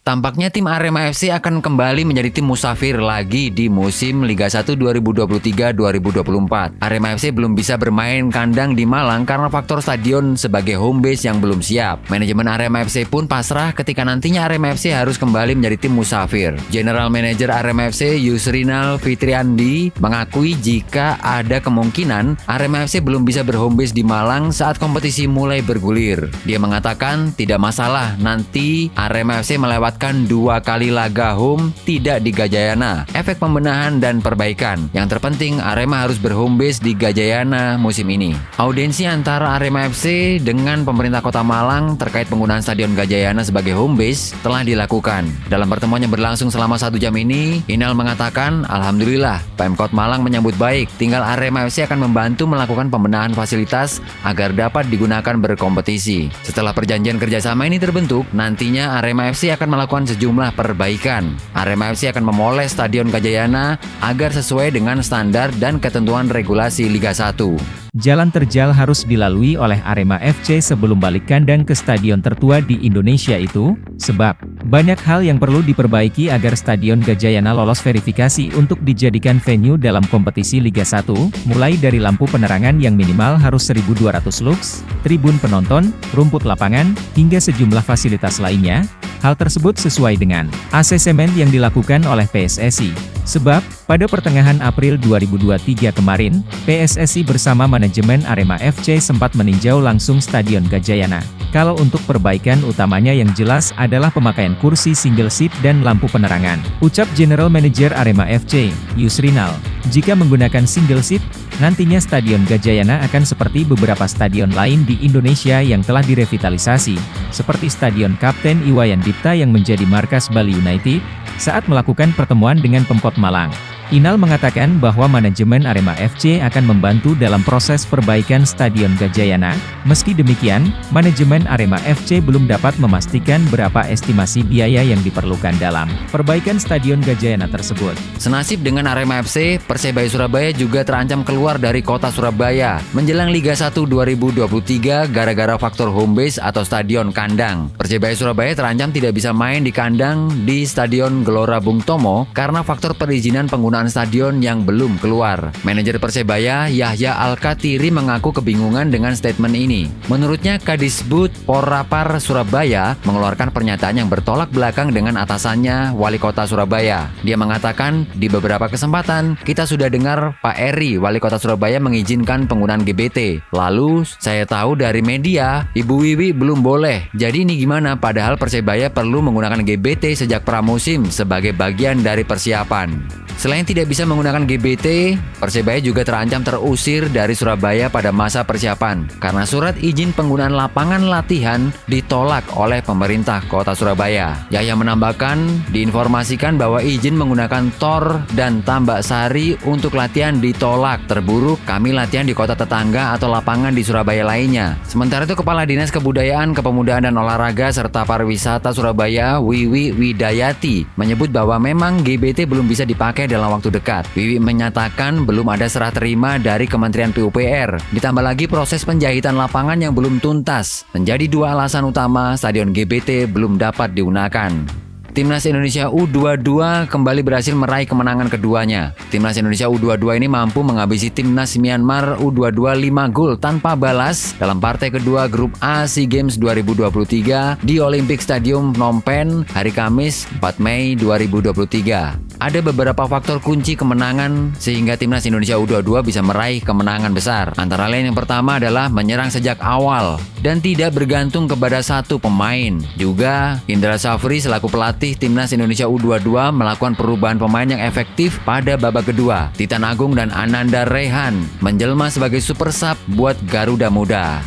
Tampaknya tim Arema FC akan kembali menjadi tim musafir lagi di musim Liga 1 2023-2024. Arema FC belum bisa bermain kandang di Malang karena faktor stadion sebagai home base yang belum siap. Manajemen Arema FC pun pasrah ketika nantinya Arema FC harus kembali menjadi tim musafir. General Manager Arema FC Yusrinal Fitriandi mengakui jika ada kemungkinan Arema FC belum bisa berhome base di Malang saat kompetisi mulai bergulir. Dia mengatakan tidak masalah nanti Arema FC melewatkan 2 kali laga home tidak di Gajayana. Efek pembenahan dan perbaikan. Yang terpenting Arema harus berhome base di Gajayana musim ini. Audiensi antara Arema FC dengan pemerintah Kota Malang terkait penggunaan Stadion Gajayana sebagai home base telah dilakukan. Dalam pertemuan yang berlangsung selama 1 jam ini, Inal mengatakan, Alhamdulillah, Pemkot Malang menyambut baik. Tinggal Arema FC akan membantu melakukan pembenahan fasilitas agar dapat digunakan berkompetisi. Setelah perjanjian kerjasama ini terbentuk, nantinya Arema FC akan melakukan sejumlah perbaikan. Arema FC akan memoles Stadion Gajayana agar sesuai dengan standar dan ketentuan regulasi Liga 1. Jalan terjal harus dilalui oleh Arema FC sebelum balik kandang ke stadion tertua di Indonesia itu, sebab banyak hal yang perlu diperbaiki agar Stadion Gajayana lolos verifikasi untuk dijadikan venue dalam kompetisi Liga 1, mulai dari lampu penerangan yang minimal harus 1.200 lux, tribun penonton, rumput lapangan, hingga sejumlah fasilitas lainnya. Hal tersebut sesuai dengan asesemen yang dilakukan oleh PSSI. Sebab, pada pertengahan April 2023 kemarin, PSSI bersama manajemen Arema FC sempat meninjau langsung Stadion Gajayana. Kalau untuk perbaikan utamanya yang jelas adalah pemakaian kursi single seat dan lampu penerangan. Ucap General Manager Arema FC, Yusrinal, jika menggunakan single seat, nantinya Stadion Gajayana akan seperti beberapa stadion lain di Indonesia yang telah direvitalisasi, seperti Stadion Kapten Iwayan Dipta yang menjadi markas Bali United, saat melakukan pertemuan dengan Pemkot Malang. Inal mengatakan bahwa manajemen Arema FC akan membantu dalam proses perbaikan Stadion Gajayana. Meski demikian, manajemen Arema FC belum dapat memastikan berapa estimasi biaya yang diperlukan dalam perbaikan Stadion Gajayana tersebut. Senasib dengan Arema FC, Persebaya Surabaya juga terancam keluar dari kota Surabaya menjelang Liga 1 2023 gara-gara faktor home base atau stadion kandang. Persebaya Surabaya terancam tidak bisa main di kandang di Stadion Gelora Bung Tomo karena faktor perizinan penggunaan stadion yang belum keluar. Manajer Persebaya, Yahya Al-Katiri mengaku kebingungan dengan statement ini. Menurutnya, Kadisbud Porrapar Surabaya mengeluarkan pernyataan yang bertolak belakang dengan atasannya, Wali Kota Surabaya. Dia mengatakan, di beberapa kesempatan, kita sudah dengar Pak Eri, Wali Kota Surabaya mengizinkan penggunaan GBT. Lalu, saya tahu dari media, Ibu Wiwi belum boleh. Jadi ini gimana? Padahal Persebaya perlu menggunakan GBT sejak pramusim sebagai bagian dari persiapan. Selain tidak bisa menggunakan GBT, Persebaya juga terancam terusir dari Surabaya pada masa persiapan karena surat izin penggunaan lapangan latihan ditolak oleh pemerintah Kota Surabaya. Yahya menambahkan, diinformasikan bahwa izin menggunakan Tor dan Tambak Sari untuk latihan ditolak. Terburuk, kami latihan di kota tetangga atau lapangan di Surabaya lainnya. Sementara itu, Kepala Dinas Kebudayaan, Kepemudaan dan Olahraga serta Pariwisata Surabaya, Wiwi Widayati, menyebut bahwa memang GBT belum bisa dipakai dalam waktu dekat. Wiwi menyatakan belum ada serah terima dari Kementerian PUPR. Ditambah lagi proses penjahitan lapangan yang belum tuntas. Menjadi 2 alasan utama Stadion GBT belum dapat digunakan. Timnas Indonesia U22 kembali berhasil meraih kemenangan keduanya. Timnas Indonesia U22 ini mampu menghabisi Timnas Myanmar U22 5 gol tanpa balas dalam partai kedua Grup A SEA Games 2023 di Olympic Stadium Phnom Penh hari Kamis 4 Mei 2023. Ada beberapa faktor kunci kemenangan sehingga Timnas Indonesia U22 bisa meraih kemenangan besar. Antara lain yang pertama adalah menyerang sejak awal dan tidak bergantung kepada satu pemain. Juga, Indra Safri selaku pelatih Timnas Indonesia U22 melakukan perubahan pemain yang efektif pada babak kedua. Titan Agung dan Ananda Rehan menjelma sebagai super sub buat Garuda Muda.